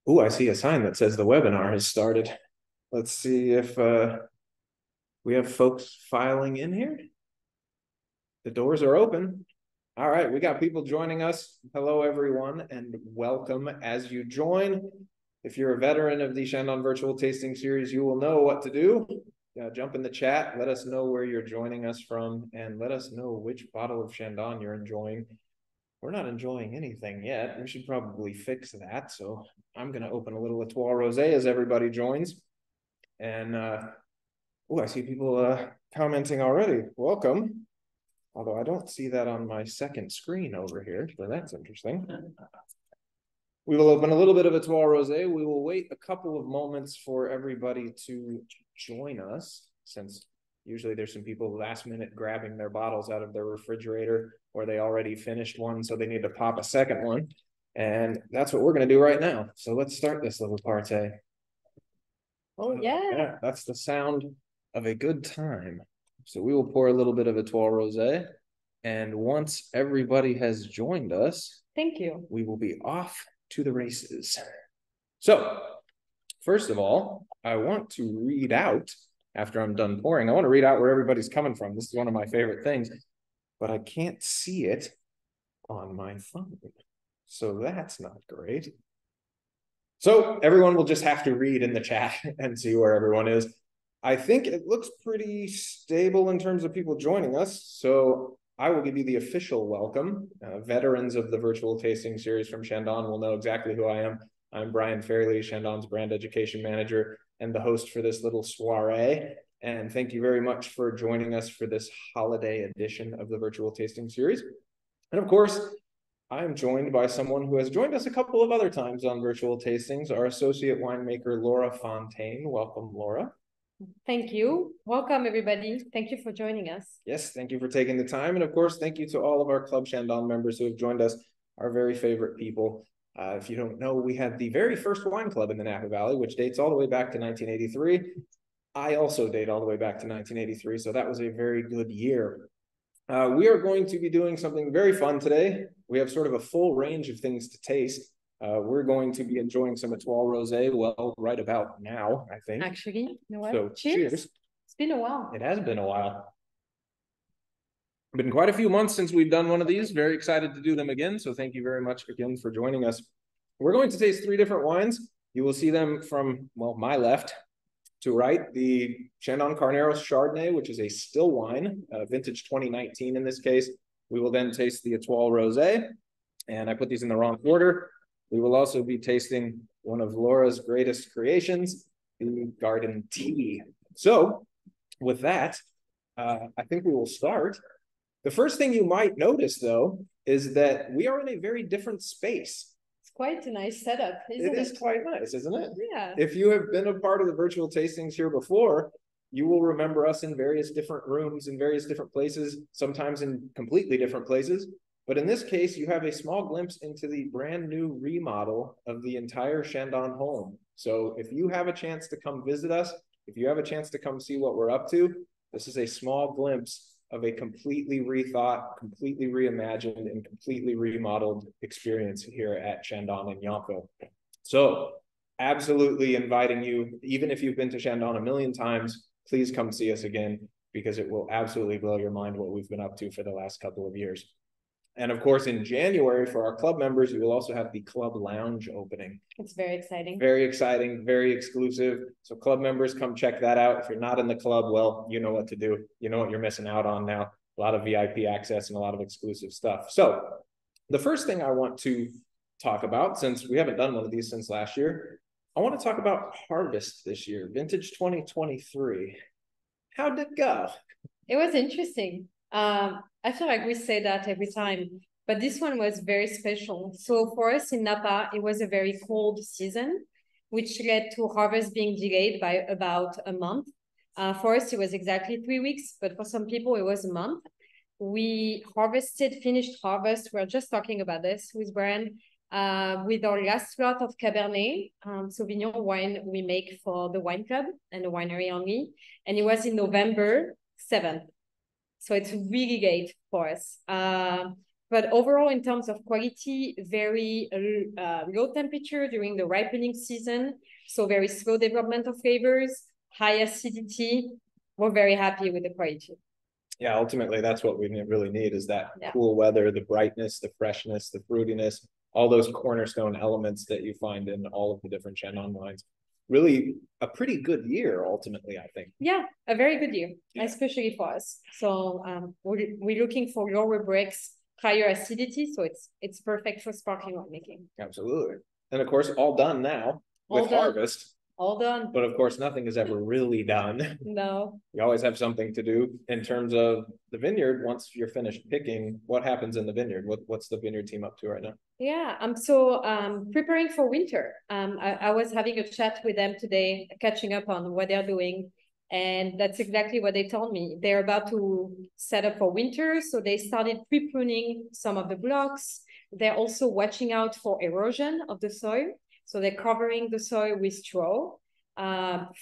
Oh, I see a sign that says the webinar has started. Let's see if we have folks filing in here. The doors are open. All right, we got people joining us. Hello, everyone, and welcome as you join. If you're a veteran of the Chandon Virtual Tasting Series, you will know what to do. Jump in the chat, let us know where you're joining us from, and let us know which bottle of Chandon you're enjoying. We're not enjoying anything yet. We should probably fix that. So I'm going to open a little Étoile Rosé as everybody joins. And, oh, I see people commenting already. Welcome. Although I don't see that on my second screen over here, so that's interesting. We will open a little bit of Étoile Rosé. We will wait a couple of moments for everybody to join us, since usually there's some people last minute grabbing their bottles out of their refrigerator, or they already finished one, so they need to pop a second one. And that's what we're going to do right now. So let's start this little party. Oh, yeah. That's the sound of a good time. So we will pour a little bit of Étoile Rosé. And once everybody has joined us, thank you, we will be off to the races. So first of all, I want to read out, after I'm done pouring, I want to read out where everybody's coming from. This is one of my favorite things, but I can't see it on my phone. So that's not great. So everyone will just have to read in the chat and see where everyone is. I think it looks pretty stable in terms of people joining us. So I will give you the official welcome. Veterans of the virtual tasting series from Chandon will know exactly who I am. I'm Brian Fairleigh, Chandon's brand education manager and the host for this little soiree. And thank you very much for joining us for this holiday edition of the virtual tasting series. And of course, I'm joined by someone who has joined us a couple of other times on virtual tastings, our associate winemaker, Laura Fontaine. Welcome, Laura. Thank you. Welcome, everybody. Thank you for joining us. Yes, thank you for taking the time. And of course, thank you to all of our Club Chandon members who have joined us, our very favorite people. If you don't know, we had the very first wine club in the Napa Valley, which dates all the way back to 1983. I also date all the way back to 1983, so that was a very good year. We are going to be doing something very fun today. We have sort of a full range of things to taste. We're going to be enjoying some Étoile Rosé, well, right about now, I think. Actually, you know what? So, cheers. It's been a while. It has been a while. Been quite a few months since we've done one of these. Very excited to do them again. So thank you very much again for joining us. We're going to taste 3 different wines. You will see them from, well, my left to right. The Chandon Carneros Chardonnay, which is a still wine, vintage 2019 in this case. We will then taste the Étoile Rosé. And I put these in the wrong order. We will also be tasting one of Laura's greatest creations, the Garden Tea. So with that, I think we will start. The first thing you might notice, though, is that we are in a very different space. It's quite a nice setup, isn't it? It is quite nice, isn't it? Yeah. If you have been a part of the virtual tastings here before, you will remember us in various different rooms, in various different places, sometimes in completely different places. But in this case, you have a small glimpse into the brand new remodel of the entire Chandon home. So if you have a chance to come visit us, if you have a chance to come see what we're up to, this is a small glimpse of a completely rethought, completely reimagined, and completely remodeled experience here at Chandon in Yonko. So absolutely inviting you, even if you've been to Chandon a million times, please come see us again, because it will absolutely blow your mind what we've been up to for the last couple of years. And of course, in January, for our club members, we will also have the club lounge opening. It's very exciting. Very exciting, very exclusive. So club members, come check that out. If you're not in the club, well, you know what to do. You know what you're missing out on now. A lot of VIP access and a lot of exclusive stuff. So the first thing I want to talk about, since we haven't done one of these since last year, I want to talk about harvest this year, vintage 2023. How did it go? It was interesting. I feel like we say that every time, but this one was very special. So for us in Napa, it was a very cold season, which led to harvest being delayed by about a month. For us, it was exactly 3 weeks, but for some people, it was a month. We finished harvest. We're just talking about this with Brian, with our last lot of Cabernet Sauvignon wine we make for the wine club and the winery only. And it was in November 7th. So it's really late for us. But overall, in terms of quality, very low temperature during the ripening season. So very slow development of flavors, high acidity. We're very happy with the quality. Yeah, ultimately, that's what we really need is that cool weather, the brightness, the freshness, the fruitiness, all those cornerstone elements that you find in all of the different Chandon wines. Really a pretty good year, ultimately, I think. Yeah, a very good year, especially for us. So we're looking for lower breaks, higher acidity, so it's perfect for sparkling winemaking. Absolutely. And of course, all done now with harvest. All done. But of course, nothing is ever really done. No. You always have something to do in terms of the vineyard. Once you're finished picking, what happens in the vineyard? What's the vineyard team up to right now? Yeah, I'm so preparing for winter. I was having a chat with them today, catching up on what they're doing. And that's exactly what they told me. They're about to set up for winter. So they started pre-pruning some of the blocks. They're also watching out for erosion of the soil. So they're covering the soil with straw,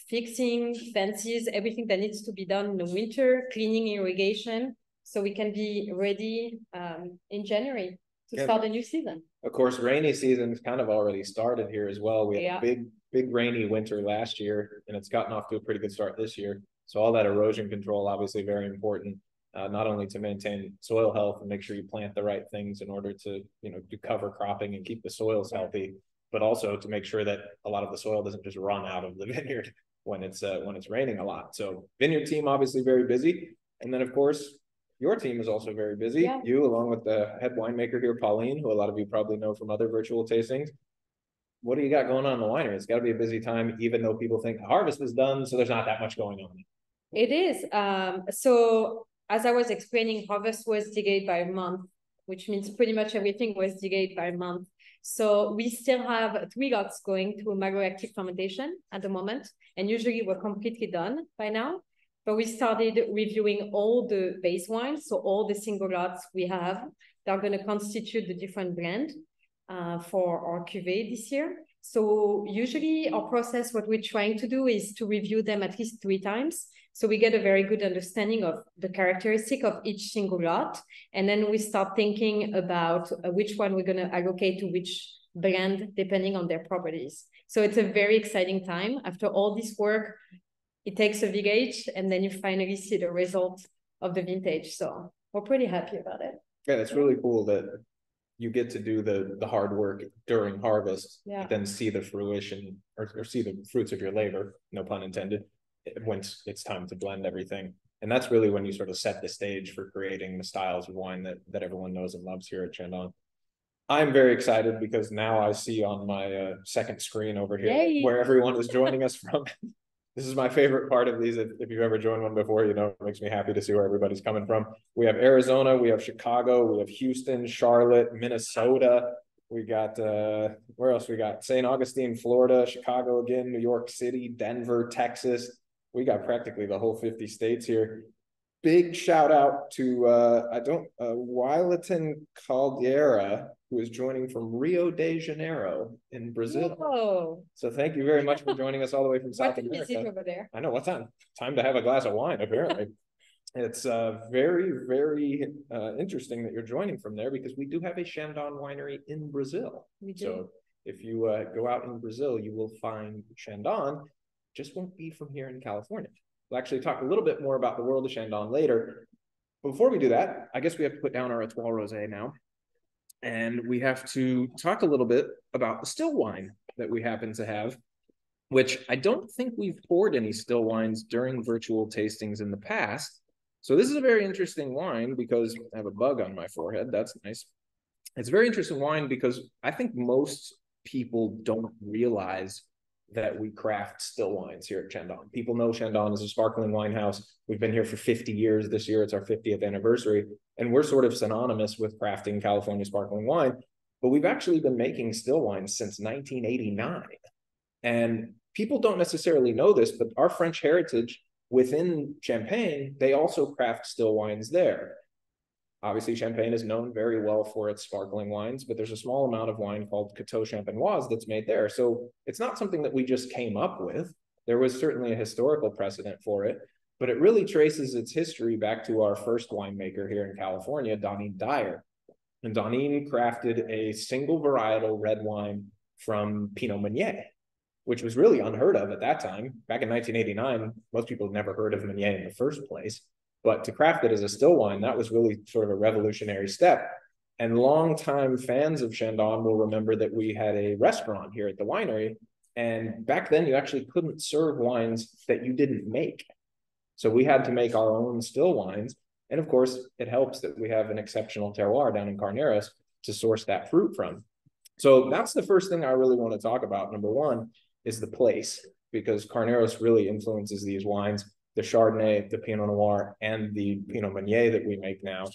fixing fences, everything that needs to be done in the winter, cleaning irrigation, so we can be ready in January to start a new season. Of course, rainy season's kind of already started here as well. We had a big rainy winter last year, and it's gotten off to a pretty good start this year. So all that erosion control, obviously very important, not only to maintain soil health and make sure you plant the right things in order to, do cover cropping and keep the soils healthy, but also to make sure that a lot of the soil doesn't just run out of the vineyard when it's raining a lot. So vineyard team, obviously very busy. And then of course, your team is also very busy. Yeah. You, along with the head winemaker here, Pauline, who a lot of you probably know from other virtual tastings. What do you got going on in the winery? It's got to be a busy time, even though people think the harvest is done, so there's not that much going on. It is. So as I was explaining, harvest was delayed by a month, which means pretty much everything was delayed by a month. So we still have 3 lots going through macroactive fermentation at the moment, and usually we're completely done by now. But we started reviewing all the base wines, so all the single lots we have that are going to constitute the different blend for our cuvée this year. So usually our process, what we're trying to do is to review them at least 3 times. So we get a very good understanding of the characteristic of each single lot. And then we start thinking about which one we're going to allocate to which blend, depending on their properties. So it's a very exciting time. After all this work, it takes a village, and then you finally see the result of the vintage. So we're pretty happy about it. Yeah, it's really cool that you get to do the hard work during harvest, but then see the fruition or see the fruits of your labor, no pun intended, when it's time to blend everything. And that's really when you sort of set the stage for creating the styles of wine that everyone knows and loves here at Chandon. I'm very excited because now I see on my second screen over here where everyone is joining us from. This is my favorite part of these. If you've ever joined one before, it makes me happy to see where everybody's coming from. We have Arizona, we have Chicago, we have Houston, Charlotte, Minnesota. We got, where else we got? St. Augustine, Florida, Chicago again, New York City, Denver, Texas. We got practically the whole 50 states here. Big shout out to, Wileton Caldera, who is joining from Rio de Janeiro in Brazil. Whoa. So thank you very much for joining us all the way from South America. What is it over there? I know, what time? Time to have a glass of wine, apparently. It's very, very interesting that you're joining from there because we do have a Chandon winery in Brazil. We do. So if you go out in Brazil, you will find Chandon, just won't be from here in California. We'll actually talk a little bit more about the world of Chandon later. Before we do that, I guess we have to put down our Étoile Rosé now. And we have to talk a little bit about the still wine that we happen to have, which I don't think we've poured any still wines during virtual tastings in the past. So this is a very interesting wine because I have a bug on my forehead. That's nice. It's a very interesting wine because I think most people don't realize that we craft still wines here at Chandon. People know Chandon is a sparkling wine house. We've been here for 50 years. This year, it's our 50th anniversary. And we're sort of synonymous with crafting California sparkling wine. But we've actually been making still wines since 1989. And people don't necessarily know this, but our French heritage within Champagne, they also craft still wines there. Obviously, Champagne is known very well for its sparkling wines, but there's a small amount of wine called Coteaux Champenoise that's made there. So it's not something that we just came up with. There was certainly a historical precedent for it, but it really traces its history back to our first winemaker here in California, Donnie Dyer. And Donine crafted a single varietal red wine from Pinot Meunier, which was really unheard of at that time. Back in 1989, most people had never heard of Meunier in the first place. But to craft it as a still wine, that was really sort of a revolutionary step. And longtime fans of Chandon will remember that we had a restaurant here at the winery. And back then, you actually couldn't serve wines that you didn't make. So we had to make our own still wines. And of course, it helps that we have an exceptional terroir down in Carneros to source that fruit from. So that's the first thing I really want to talk about. Number one is the place, because Carneros really influences these wines, the Chardonnay, the Pinot Noir, and the Pinot Meunier that we make now,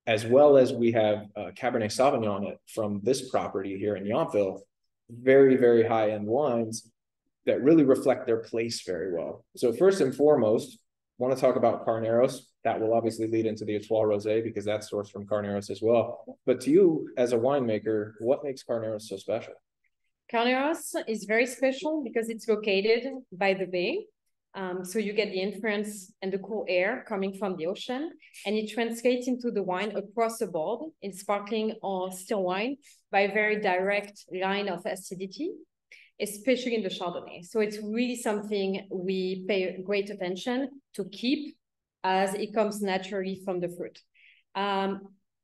as well as we have Cabernet Sauvignon from this property here in Yountville, very, very high-end wines that really reflect their place very well. So first and foremost, want to talk about Carneros. That will obviously lead into the Étoile Rosé because that's sourced from Carneros as well. But to you as a winemaker, what makes Carneros so special? Carneros is very special because it's located by the bay. So you get the influence and the cool air coming from the ocean, and it translates into the wine across the board in sparkling or still wine by a very direct line of acidity, especially in the Chardonnay. So it's really something we pay great attention to keep as it comes naturally from the fruit.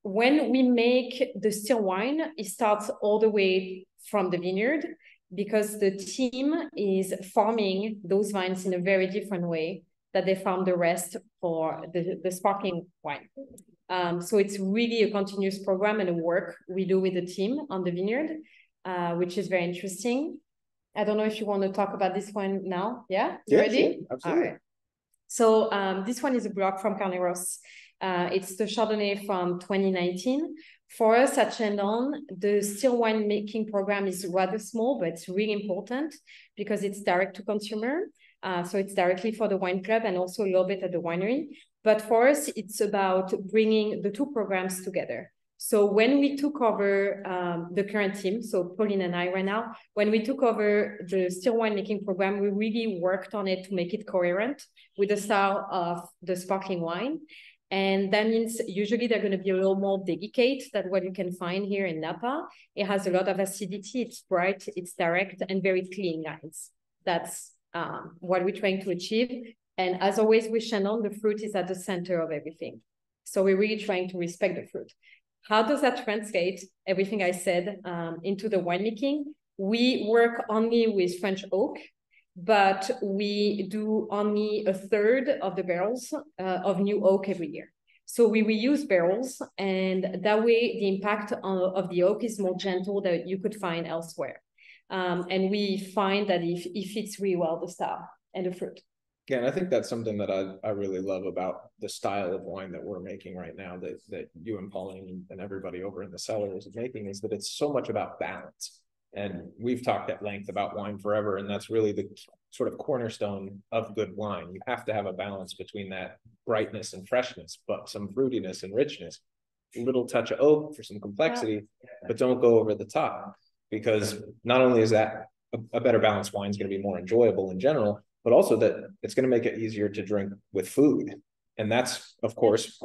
When we make the still wine, it starts all the way from the vineyard because the team is farming those vines in a very different way that they farm the rest for the sparkling wine. So it's really a continuous program and a work we do with the team on the vineyard, which is very interesting. I don't know if you want to talk about this one now. Yeah? You ready? Sure. Absolutely. All right. So this one is a block from Carneros. It's the Chardonnay from 2019. For us at Chandon, the still wine making program is rather small, but it's really important because it's direct to consumer. So it's directly for the wine club and also a little bit at the winery. But for us, it's about bringing the two programs together. So when we took over the current team, so Pauline and I right now, when we took over the still winemaking program, we really worked on it to make it coherent with the style of the sparkling wine. And that means usually they're going to be a little more delicate than what you can find here in Napa. It has a lot of acidity, it's bright, it's direct, and very clean lines. That's what we're trying to achieve. And as always with Chandon, the fruit is at the center of everything. So we're really trying to respect the fruit. How does that translate everything I said into the winemaking? We work only with French oak, but we do only a third of the barrels of new oak every year. So we reuse barrels, and that way the impact of the oak is more gentle than you could find elsewhere. And we find that it fits really well the style and the fruit. Yeah, and I think that's something that I really love about the style of wine that we're making right now, that you and Pauline and everybody over in the cellar is making, is that it's so much about balance. And we've talked at length about wine forever, and that's really the sort of cornerstone of good wine. You have to have a balance between that brightness and freshness, but some fruitiness and richness, a little touch of oak for some complexity, but don't go over the top, because not only is that a better balanced wine is going to be more enjoyable in general, but also that it's going to make it easier to drink with food. And that's, of course,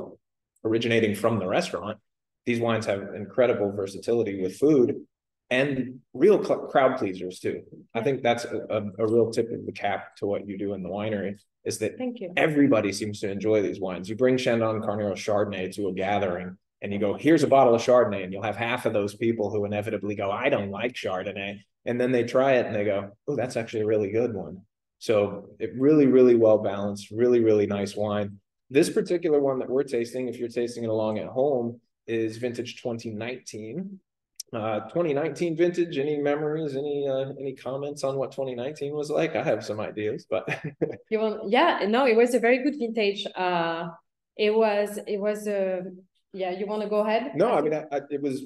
originating from the restaurant. These wines have incredible versatility with food and real crowd pleasers too. I think that's a real tip of the cap to what you do in the winery, is that everybody seems to enjoy these wines. You bring Chandon Carneros Chardonnay to a gathering and you go, here's a bottle of Chardonnay, and you'll have half of those people who inevitably go, I don't like Chardonnay. And then they try it and they go, oh, that's actually a really good one. So it really, really well balanced, really, really nice wine. This particular one that we're tasting, if you're tasting it along at home, is vintage 2019. 2019 vintage. Any memories? Any comments on what 2019 was like? I have some ideas, but it was a very good vintage. It was yeah. You want to go ahead? No, I mean, it was.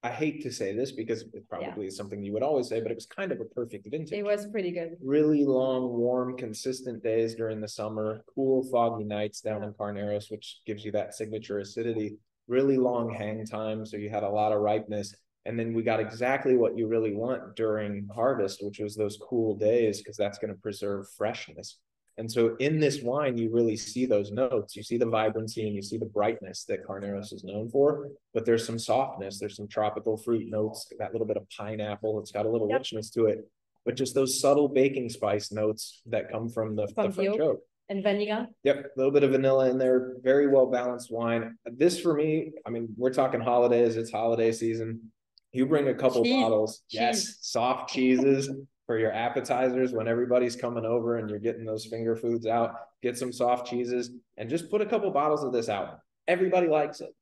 I hate to say this because it probably is something you would always say, but it was kind of a perfect vintage. It was pretty good. Really long, warm, consistent days during the summer, cool, foggy nights down in Carneros, which gives you that signature acidity, really long hang time. So you had a lot of ripeness. And then we got exactly what you really want during harvest, which was those cool days, because that's going to preserve freshness. And so in this wine, you really see those notes. You see the vibrancy and you see the brightness that Carneros is known for, but there's some softness. There's some tropical fruit notes, that little bit of pineapple. It's got a little richness to it, but just those subtle baking spice notes that come from the French oak. And vanilla. Yep, a little bit of vanilla in there. Very well balanced wine. This for me, I mean, we're talking holidays. It's holiday season. You bring a couple bottles, yes, soft cheeses for your appetizers when everybody's coming over and you're getting those finger foods out. Get some soft cheeses and just put a couple bottles of this out. Everybody likes it.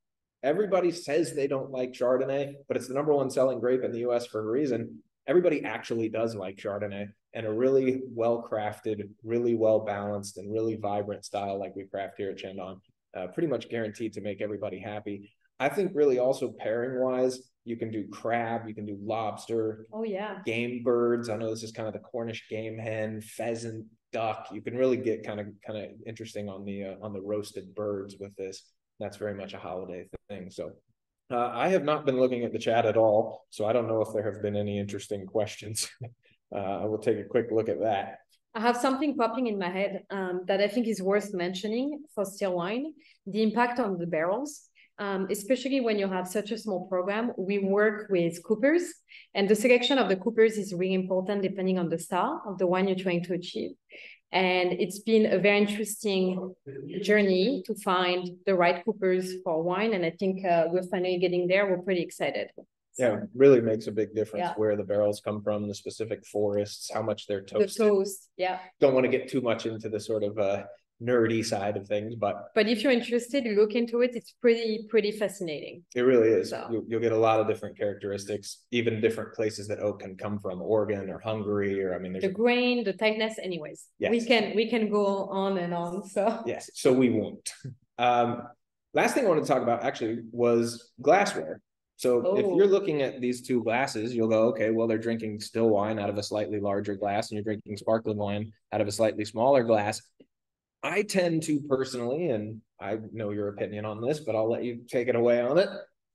Everybody says they don't like Chardonnay, but it's the #1 selling grape in the US for a reason. Everybody actually does like Chardonnay, and a really well-crafted, really well-balanced, and really vibrant style like we craft here at Chandon, pretty much guaranteed to make everybody happy. I think really also pairing-wise, you can do crab, you can do lobster. Oh, yeah. Game birds. I know this is kind of the Cornish game hen, pheasant, duck. You can really get kind of interesting on the roasted birds with this. That's very much a holiday thing. So I have not been looking at the chat at all, so I don't know if there have been any interesting questions. I will take a quick look at that. I have something popping in my head that I think is worth mentioning for still wine, the impact on the barrels. Especially when you have such a small program. We work with coopers, and the selection of the coopers is really important depending on the style of the wine you're trying to achieve. And it's been a very interesting journey to find the right coopers for wine. And I think we're finally getting there. We're pretty excited. So, yeah, it really makes a big difference where the barrels come from, the specific forests, how much they're toasted. The toast, yeah. Don't want to get too much into the sort of nerdy side of things, but if you're interested, look into it. It's pretty fascinating. It really is. So. You'll get a lot of different characteristics, even different places that oak can come from, Oregon or Hungary, or I mean, there's the grain, the tightness. Anyways, yes. we can go on and on. So yes, so we won't. Last thing I wanted to talk about actually was glassware. So if you're looking at these two glasses, you'll go, okay, well, they're drinking still wine out of a slightly larger glass, and you're drinking sparkling wine out of a slightly smaller glass. I tend to personally, and I know your opinion on this, but I'll let you take it away on it,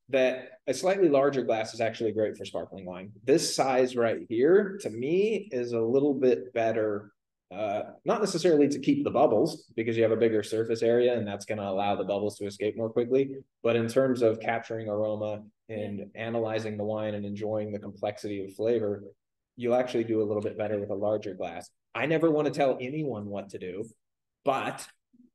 that a slightly larger glass is actually great for sparkling wine. This size right here, to me, is a little bit better, not necessarily to keep the bubbles, because you have a bigger surface area, and that's going to allow the bubbles to escape more quickly. But in terms of capturing aroma and analyzing the wine and enjoying the complexity of flavor, you'll actually do a little bit better with a larger glass. I never want to tell anyone what to do, but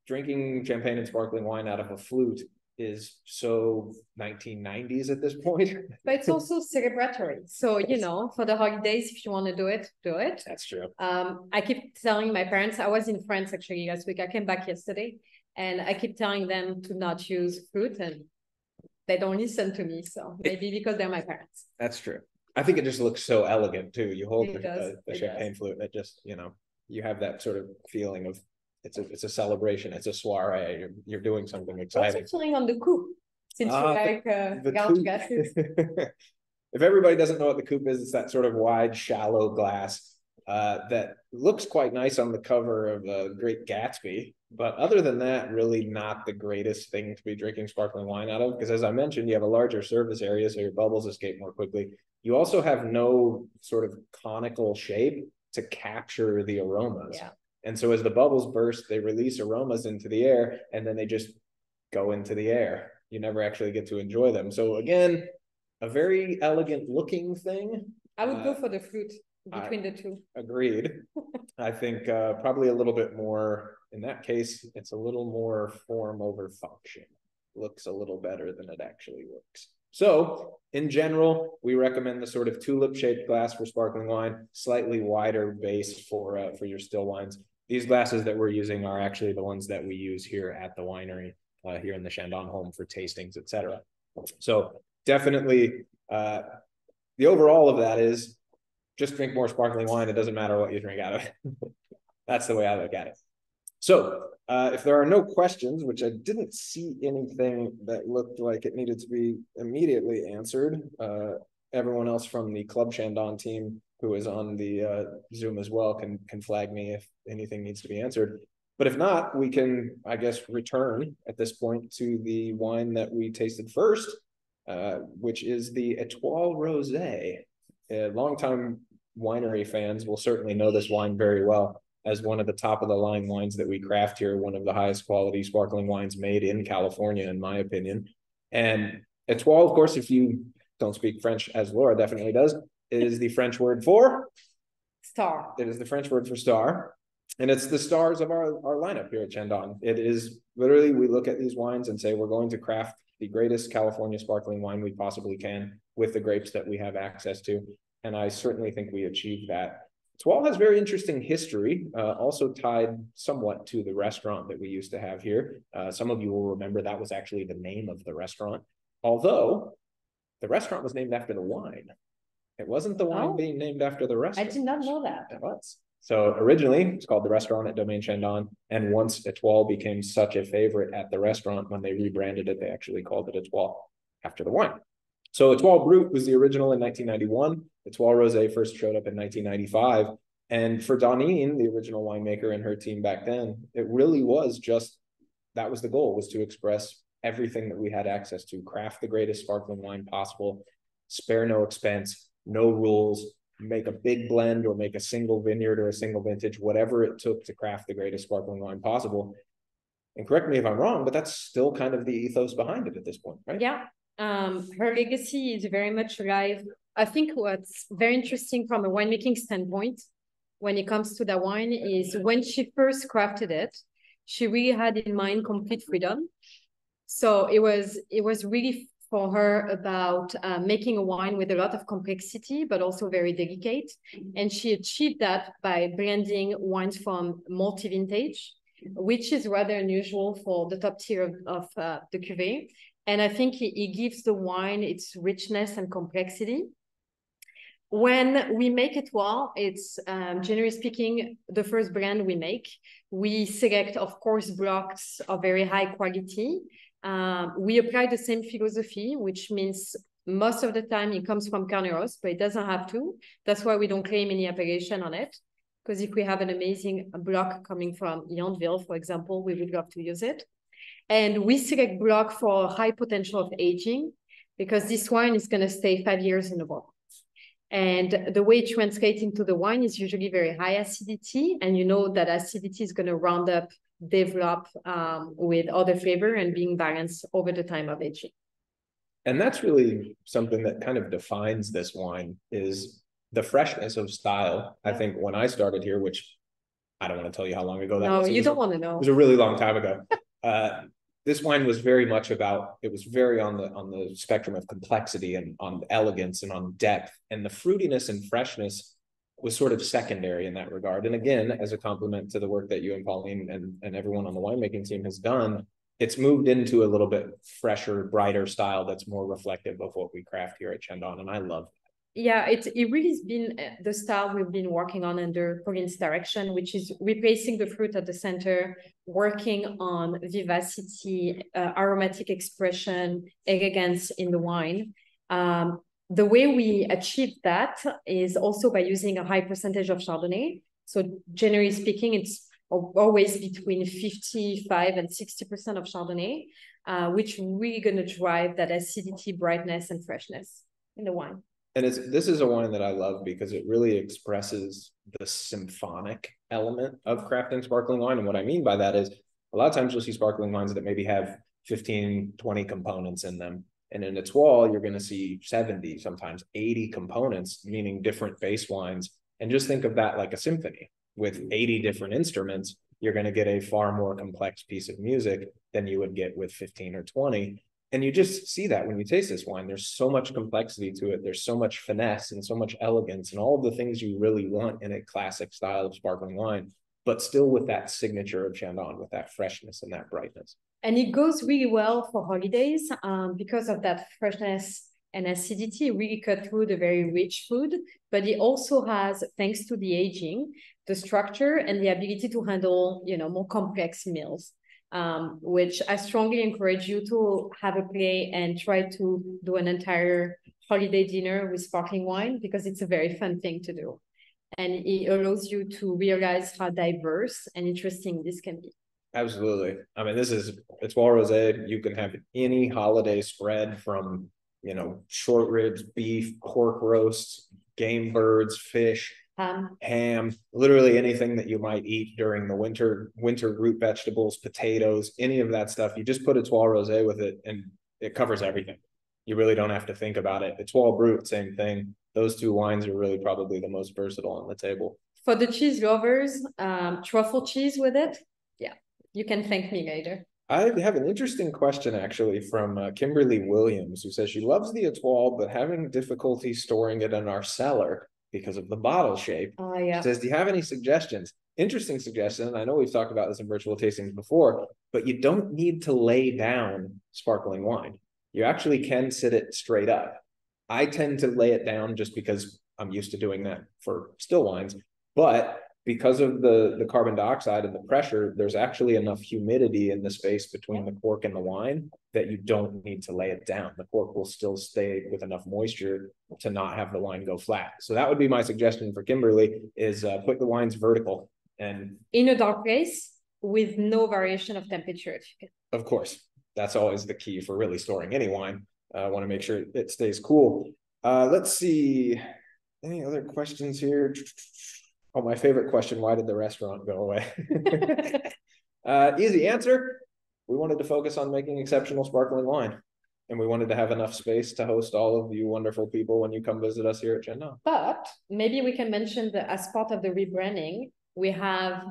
drinking champagne and sparkling wine out of a flute is so 1990s at this point. But it's also celebratory. So, for the holidays, if you want to do it, do it. That's true. I keep telling my parents, I was in France actually last week. I came back yesterday, and I keep telling them to not use fruit, and they don't listen to me. So maybe because they're my parents. That's true. I think it just looks so elegant too. You hold the champagne flute, that just, you have that sort of feeling of, it's a celebration. It's a soiree. You're doing something exciting. What's the feeling on the coupe? Since you like gouge glasses. If everybody doesn't know what the coupe is, it's that sort of wide, shallow glass that looks quite nice on the cover of Great Gatsby. But other than that, really not the greatest thing to be drinking sparkling wine out of, because as I mentioned, you have a larger surface area, so your bubbles escape more quickly. You also have no sort of conical shape to capture the aromas. Yeah. And so as the bubbles burst, they release aromas into the air, and then they just go into the air. You never actually get to enjoy them. So again, a very elegant looking thing. I would go for the fruit between the two. Agreed. I think probably a little bit more, in that case, it's a little more form over function. Looks a little better than it actually looks. So in general, we recommend the sort of tulip-shaped glass for sparkling wine, slightly wider base for your still wines. These glasses that we're using are actually the ones that we use here at the winery, here in the Chandon home for tastings, etc. So definitely the overall of that is just drink more sparkling wine. It doesn't matter what you drink out of it. That's the way I look at it. So if there are no questions, which I didn't see anything that looked like it needed to be immediately answered, everyone else from the Club Chandon team who is on the Zoom as well can flag me if anything needs to be answered. But if not, we can, I guess, return at this point to the wine that we tasted first, which is the Étoile Rosé. Longtime winery fans will certainly know this wine very well. as one of the top of the line wines that we craft here, one of the highest quality sparkling wines made in California, in my opinion. And Étoile, of course, if you don't speak French, as Laura definitely does, is the French word for star. It is the French word for star. And it's the stars of our lineup here at Chandon. It is literally, we look at these wines and say, we're going to craft the greatest California sparkling wine we possibly can with the grapes that we have access to. And I certainly think we achieved that. Étoile has very interesting history, also tied somewhat to the restaurant that we used to have here. Some of you will remember that was actually the name of the restaurant, although the restaurant was named after the wine. It wasn't the wine being named after the restaurant. I did not know that. It was. So originally, it's called the Restaurant at Domaine Chandon. And once Étoile became such a favorite at the restaurant, when they rebranded it, they actually called it Étoile after the wine. So Étoile Brut was the original in 1991. Étoile Rosé first showed up in 1995. And for Donine, the original winemaker and her team back then, it really was just, that was the goal, was to express everything that we had access to, craft the greatest sparkling wine possible, spare no expense, no rules, make a big blend or make a single vineyard or a single vintage, whatever it took to craft the greatest sparkling wine possible. And correct me if I'm wrong, but that's still kind of the ethos behind it at this point, right? Yeah. Her legacy is very much alive. I think what's very interesting from a winemaking standpoint when it comes to the wine is when she first crafted it, she really had in mind complete freedom. So it was really for her about making a wine with a lot of complexity, but also very delicate. And she achieved that by blending wines from multi-vintage, which is rather unusual for the top tier of the cuvée. And I think it gives the wine its richness and complexity. When we make Étoile, it's generally speaking, the first blend we make. We select, of course, blocks of very high quality. We apply the same philosophy, which means most of the time it comes from Carneros, but it doesn't have to. That's why we don't claim any appellation on it. Because if we have an amazing block coming from Yonville, for example, we would love to use it. And we select block for high potential of aging, because this wine is going to stay 5 years in the bottle. And the way it translates into the wine is usually very high acidity. And you know that acidity is going to round up, develop with other flavor and being balanced over the time of aging. And that's really something that kind of defines this wine, is the freshness of style. I think when I started here, which I don't want to tell you how long ago that was. No, you don't want to know. It was a really long time ago. This wine was very much about, it was very on the spectrum of complexity and on elegance and on depth. And the fruitiness and freshness was sort of secondary in that regard. And again, as a compliment to the work that you and Pauline and everyone on the winemaking team has done, it's moved into a little bit fresher, brighter style that's more reflective of what we craft here at Chandon. And I love that. Yeah, it really has been the style we've been working on under Pauline's direction, which is replacing the fruit at the center, working on vivacity, aromatic expression, elegance in the wine. The way we achieve that is also by using a high percentage of Chardonnay. So generally speaking, it's always between 55 and 60% of Chardonnay, which really going to drive that acidity, brightness, and freshness in the wine. And this is a wine that I love because it really expresses the symphonic element of crafting sparkling wine. And what I mean by that is a lot of times you'll see sparkling wines that maybe have 15, 20 components in them. And in Étoile, you're going to see 70, sometimes 80 components, meaning different base wines. And just think of that like a symphony. With 80 different instruments, you're going to get a far more complex piece of music than you would get with 15 or 20. And you just see that when you taste this wine. There's so much complexity to it. There's so much finesse and so much elegance and all of the things you really want in a classic style of sparkling wine, but still with that signature of Chandon, with that freshness and that brightness. And it goes really well for holidays because of that freshness and acidity. Really cut through the very rich food, but it also has, thanks to the aging, the structure and the ability to handle, more complex meals. Which I strongly encourage you to have a play and try to do an entire holiday dinner with sparkling wine, because it's a very fun thing to do. And it allows you to realize how diverse and interesting this can be. Absolutely. I mean, this is Étoile Rosé. You can have any holiday spread from, short ribs, beef, pork roasts, game birds, fish. ham, literally anything that you might eat during the winter root vegetables, potatoes, any of that stuff. You just put Étoile Rosé with it and it covers everything. You really don't have to think about it. Étoile Brut, same thing. Those two wines are really probably the most versatile on the table. For the cheese lovers, truffle cheese with it. Yeah, you can thank me later. I have an interesting question actually from Kimberly Williams, who says she loves the Étoile, but having difficulty storing it in our cellar because of the bottle shape. Oh, yeah. She says, do you have any suggestions? Interesting suggestion. I know we've talked about this in virtual tastings before, but you don't need to lay down sparkling wine. You actually can sit it straight up. I tend to lay it down just because I'm used to doing that for still wines, but because of the carbon dioxide and the pressure, there's actually enough humidity in the space between the cork and the wine that you don't need to lay it down. The cork will still stay with enough moisture to not have the wine go flat. So that would be my suggestion for Kimberly is put the wines vertical and in a dark place with no variation of temperature. Of course, that's always the key for really storing any wine. I want to make sure it stays cool. Let's see. Any other questions here? Oh, my favorite question, why did the restaurant go away? Easy answer. We wanted to focus on making exceptional sparkling wine. And we wanted to have enough space to host all of you wonderful people when you come visit us here at Chandon. But maybe we can mention that as part of the rebranding, we have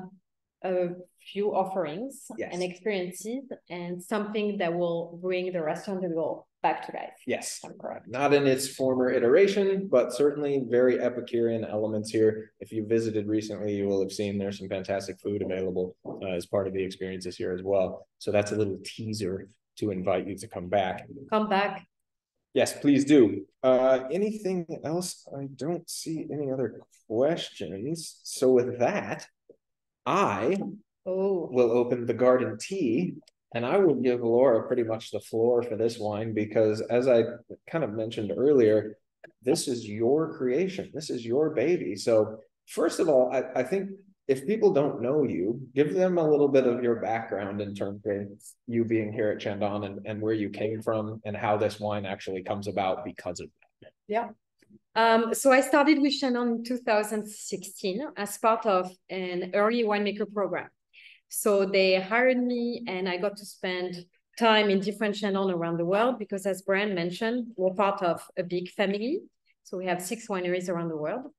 a few offerings and experiences and something that will bring the restaurant a little back to life. Yes, not in its former iteration, but certainly very Epicurean elements here. If you visited recently, you will have seen there's some fantastic food available as part of the experiences here as well. So that's a little teaser to invite you to come back. Come back. Yes, please do. Anything else? I don't see any other questions. So with that, I will open the garden tea, and I will give Laura pretty much the floor for this wine because, as I kind of mentioned earlier, this is your creation. This is your baby. So first of all, I think if people don't know you, give them a little bit of your background in terms of you being here at Chandon and where you came from and how this wine actually comes about because of that. Yeah. So I started with Chandon in 2016 as part of an early winemaker program. So they hired me and I got to spend time in different Chandon around the world because, as Brian mentioned, we're part of a big family. So we have 6 wineries around the world.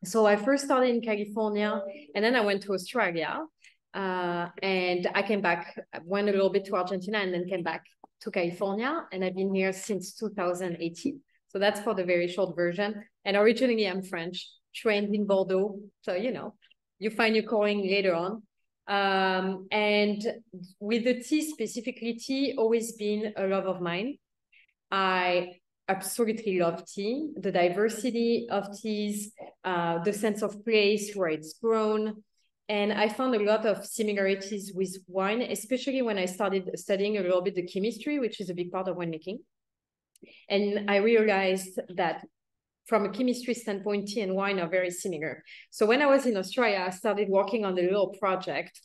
So I first started in California and then I went to Australia and I came back, went a little bit to Argentina and then came back to California. And I've been here since 2018. So that's for the very short version. And originally I'm French, trained in Bordeaux. So, you know, you find your calling later on. And with the tea, specifically tea, always been a love of mine. I absolutely love tea, the diversity of teas, the sense of place where it's grown. And I found a lot of similarities with wine, especially when I started studying a little bit the chemistry, which is a big part of winemaking. And I realized that from a chemistry standpoint, tea and wine are very similar. So when I was in Australia, I started working on a little project,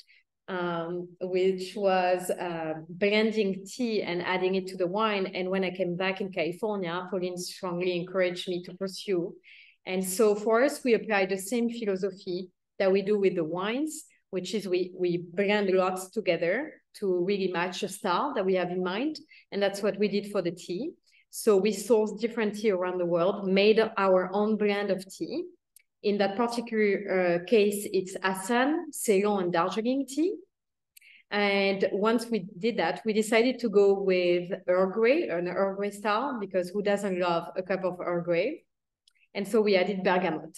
which was blending tea and adding it to the wine. And when I came back in California, Pauline strongly encouraged me to pursue. And so for us, we applied the same philosophy that we do with the wines, which is we blend lots together to really match a style that we have in mind. And that's what we did for the tea. So we sourced different tea around the world, made our own blend of tea. In that particular case, it's Assam, Ceylon, and Darjeeling tea. And once we did that, we decided to go with Earl Grey, an Earl Grey style, because who doesn't love a cup of Earl Grey? And so we added bergamot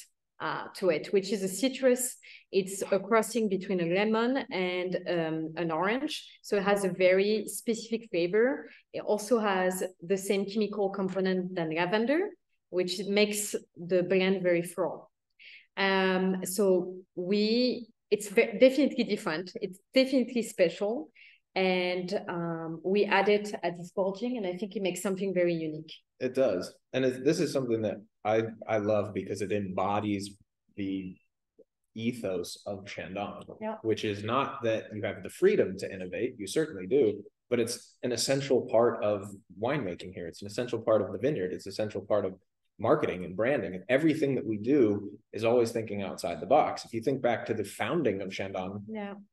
to it, which is a citrus. It's a crossing between a lemon and an orange. So it has a very specific flavor. It also has the same chemical component than lavender, which makes the blend very floral. So it's definitely different. It's definitely special. And we added at this bulging, and I think it makes something very unique. It does. And this is something that I love because it embodies the ethos of Chandon, which is not that you have the freedom to innovate. You certainly do, but it's an essential part of winemaking here. It's an essential part of the vineyard. It's an essential part of marketing and branding, and everything that we do is always thinking outside the box. If you think back to the founding of Chandon,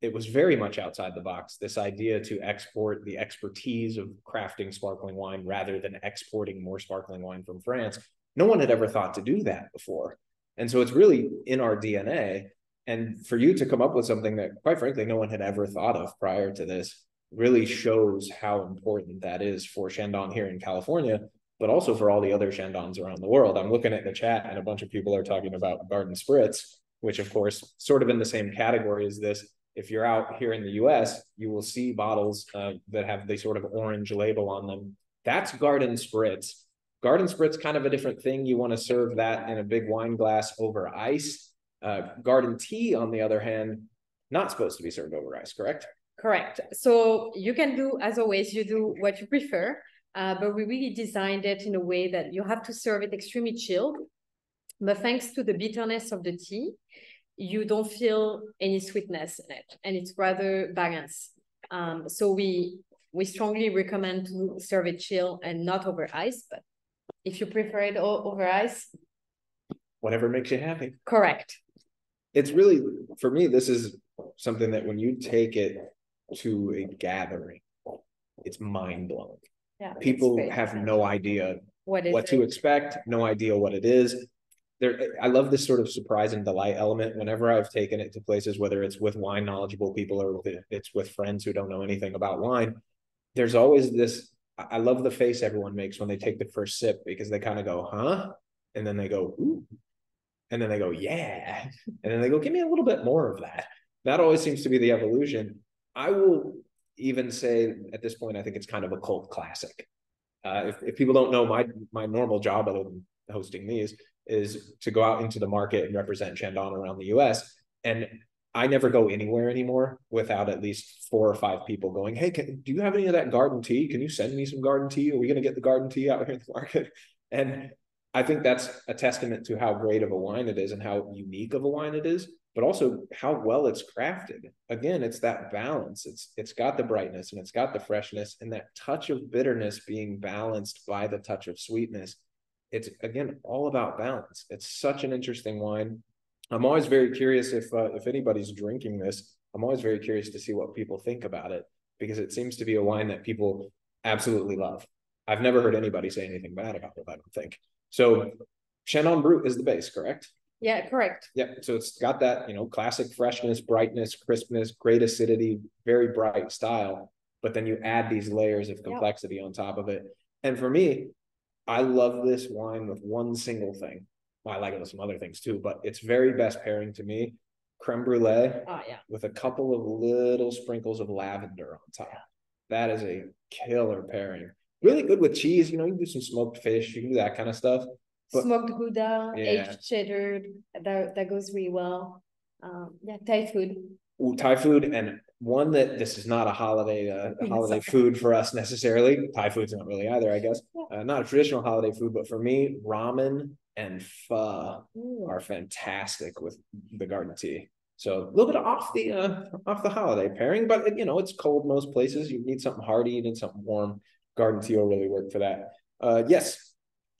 it was very much outside the box. This idea to export the expertise of crafting sparkling wine rather than exporting more sparkling wine from France. No one had ever thought to do that before. And so it's really in our DNA. And for you to come up with something that, quite frankly, no one had ever thought of prior to this really shows how important that is for Chandon here in California, but also for all the other Chandons around the world. I'm looking at the chat and a bunch of people are talking about Garden Spritz, which of course, sort of in the same category as this. If you're out here in the US, you will see bottles that have the sort of orange label on them. That's Garden Spritz. Garden Spritz, kind of a different thing. You want to serve that in a big wine glass over ice. Garden tea, on the other hand, not supposed to be served over ice, correct? Correct. So you can do, as always, you do what you prefer, but we really designed it in a way that you have to serve it extremely chilled. But thanks to the bitterness of the tea, you don't feel any sweetness in it, and it's rather balanced. So we strongly recommend to serve it chill and not over ice, but if you prefer it over ice, whatever makes you happy. Correct. It's really, for me, this is something that when you take it to a gathering, it's mind-blowing. Yeah, people have no idea what to expect, no idea what it is. I love this sort of surprise and delight element whenever I've taken it to places, whether it's with wine knowledgeable people or it's with friends who don't know anything about wine. There's always this, I love the face everyone makes when they take the first sip, because they kind of go, huh? And then they go, ooh. And then they go, yeah. And then they go, give me a little bit more of that. That always seems to be the evolution. I will even say at this point, I think it's kind of a cult classic. If people don't know, my normal job, other than hosting these, is to go out into the market and represent Chandon around the US. And I never go anywhere anymore without at least 4 or 5 people going, hey, do you have any of that garden tea? Can you send me some garden tea? Are we going to get the garden tea out here in the market? And I think that's a testament to how great of a wine it is and how unique of a wine it is, but also how well it's crafted. Again, it's that balance. It's got the brightness and it's got the freshness, and that touch of bitterness being balanced by the touch of sweetness. It's, again, all about balance. It's such an interesting wine. I'm always very curious if anybody's drinking this, I'm always very curious to see what people think about it, because it seems to be a wine that people absolutely love. I've never heard anybody say anything bad about it, I don't think. So Chandon Brut is the base, correct? Yeah, correct. Yeah, so it's got that, classic freshness, brightness, crispness, great acidity, very bright style, but then you add these layers of complexity on top of it. And for me, I love this wine with one single thing. Well, I like it with some other things too, but its very best pairing to me, creme brulee with a couple of little sprinkles of lavender on top. That is a killer pairing. Really good with cheese. You can do some smoked fish. You can do that kind of stuff. But, smoked Gouda, aged cheddar, that goes really well. Thai food. Ooh, Thai food, and one that this is not a holiday food for us necessarily. Thai food's not really either, I guess. Not a traditional holiday food, but for me, ramen and pho are fantastic with the garden tea. So a little bit off the holiday pairing, but it's cold most places. You need something hearty, you need something warm. Garden tea will really work for that. Yes,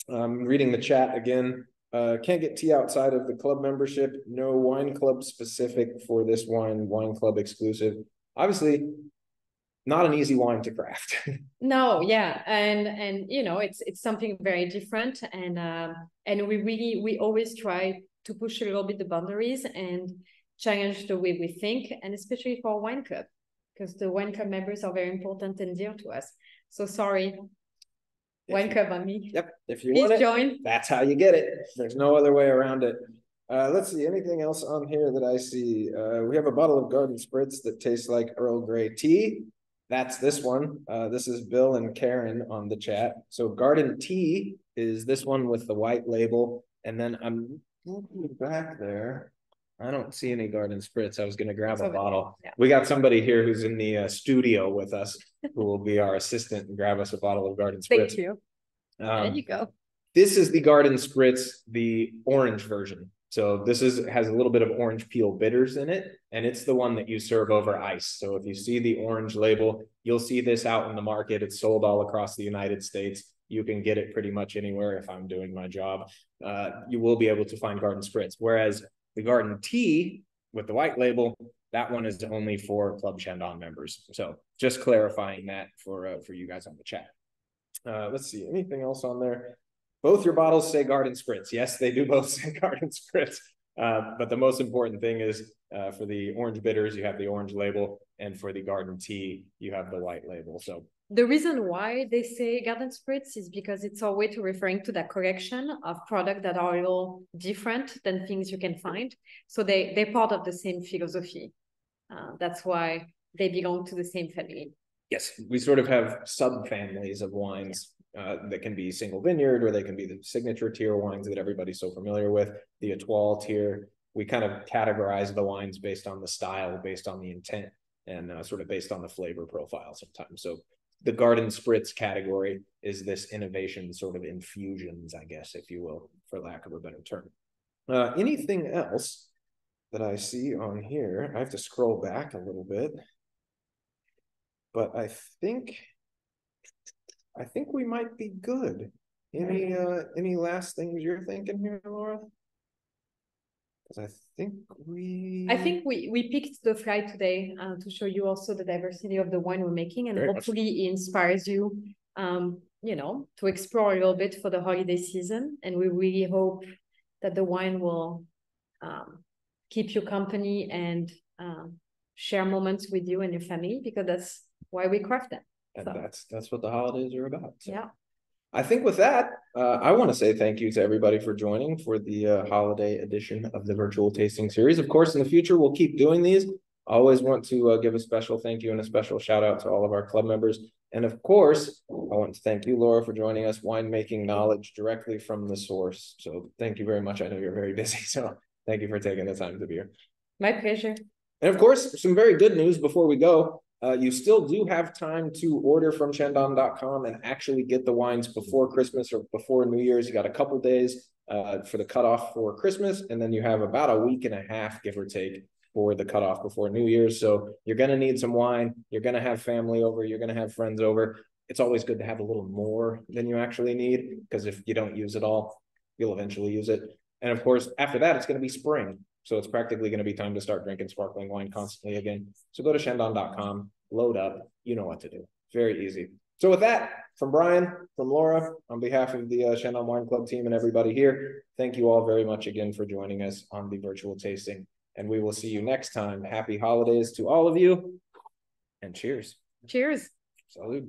I'm reading the chat again. Can't get tea outside of the club membership. No wine club specific for this wine club exclusive. Obviously, not an easy wine to craft. No, yeah, and it's something very different, and we always try to push a little bit the boundaries and challenge the way we think, and especially for wine club, because the wine club members are very important and dear to us. So sorry, wine club on me. Yep, if you want it, join. That's how you get it. There's no other way around it. Let's see, anything else on here that I see? We have a bottle of Garden Spritz that tastes like Earl Grey tea. That's this one. This is Bill and Karen on the chat. So Garden Tea is this one with the white label. And then I'm looking back there. I don't see any Garden Spritz. I was going to grab a bottle. Yeah. We got somebody here who's in the studio with us who will be our assistant and grab us a bottle of Garden Spritz. Thank you. There you go. This is the Garden Spritz, the orange version. So this has a little bit of orange peel bitters in it, and it's the one that you serve over ice. So if you see the orange label, you'll see this out in the market. It's sold all across the United States. you can get it pretty much anywhere. If I'm doing my job, you will be able to find Garden Spritz. Whereas the Garden Tea with the white label, that one is only for Club Chandon members. So just clarifying that for you guys on the chat. Let's see, anything else on there? Both your bottles say Garden Spritz. Yes, they do both say Garden Spritz. But the most important thing is for the orange bitters, you have the orange label, and for the Garden Tea, you have the white label. So the reason why they say Garden Spritz is because it's a way to referring to that collection of products that are a little different than things you can find. So they're part of the same philosophy. That's why they belong to the same family. Yes, we sort of have subfamilies of wines that can be single vineyard, or they can be the signature tier wines that everybody's so familiar with. The Étoile tier, we kind of categorize the wines based on the style, based on the intent, and sort of based on the flavor profile sometimes. So the Garden Spritz category is this innovation sort of infusions, I guess, if you will, for lack of a better term. Anything else that I see on here? I have to scroll back a little bit. But I think we might be good. Any last things you're thinking here, Laura? Because I think we picked the fly today to show you also the diversity of the wine we're making, and hopefully it inspires you, to explore a little bit for the holiday season. And we really hope that the wine will keep you company and share moments with you and your family, because that's why we craft them. And so that's what the holidays are about. So. Yeah. I think with that, I want to say thank you to everybody for joining for the holiday edition of the virtual tasting series. Of course, in the future, we'll keep doing these. I always want to give a special thank you and a special shout out to all of our club members. And of course, I want to thank you, Laura, for joining us, winemaking knowledge directly from the source. So thank you very much. I know you're very busy, so thank you for taking the time to be here. My pleasure. And of course, some very good news before we go. You still do have time to order from Chandon.com and actually get the wines before Christmas or before New Year's. You got a couple days for the cutoff for Christmas, and then you have about a week and a half, give or take, for the cutoff before New Year's. So you're going to need some wine. You're going to have family over. You're going to have friends over. It's always good to have a little more than you actually need, because if you don't use it all, you'll eventually use it. And of course, after that, it's going to be spring. So it's practically going to be time to start drinking sparkling wine constantly again. So go to Chandon.com, load up. You know what to do. Very easy. So with that, from Brian, from Laura, on behalf of the Chandon Wine Club team and everybody here, thank you all very much again for joining us on the virtual tasting. And we will see you next time. Happy holidays to all of you. And cheers. Cheers. Salud.